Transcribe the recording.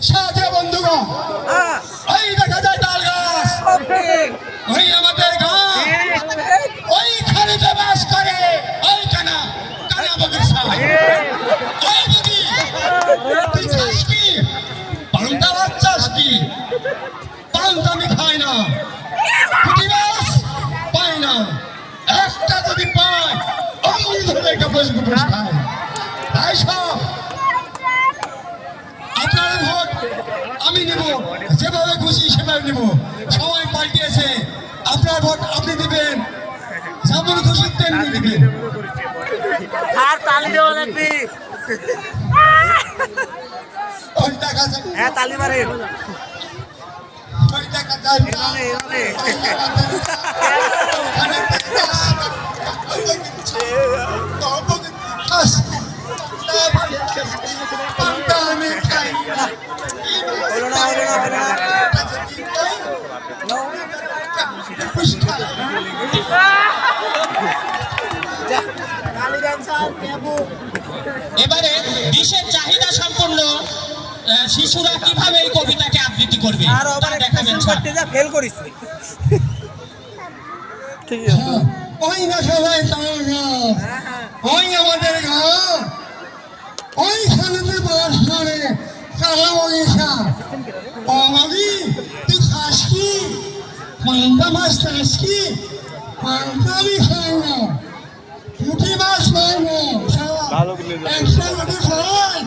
সাথে বন্ধুগণ ওই দেখা যায় তাল গাছ, ওই আমাদের গাঁ, ওইখানেতে বাস করে ওই কানা কানা বগির সাথ। ওই বগি তুই খাস কি? পান্তা ভাত চাস কি? পান্তা আমি খাই না, পুঁটি মাছ পাই না, একটা যদি পায় অমনি ধরে কাপড় কুপড় খায়। তাই সব আপনার ভোট আমি নেব, যেভাবে খুশি সেভাবে নেব। সময় পাল্টিয়েছে, আপনার ভোট আপনি দিবেন, যেমন খুশি তেমনি দিবেন। আর তালি দেওয়া লাগবে। ওই টাকা হ্যাঁ তালি মারে। ওই টাকা চাই না। পান্তা আমি খাই না। এবারে দেশের চাহিদা সম্পন্ন শিশুরা কিভাবে এই কবিতাকে আবৃত্তি করবে তারা দেখাবেন। ফেল করিস ওই না সবাই ওই আমাদের গাঁ, ওইখানেতে বাস করে কালা বগিসা। ও বগি তুই খাস কি? পান্তা মাছ খাস কি? পান্তা আমি খাই না, পুঁটি মাছ খাই না, একশো রুটি খাই।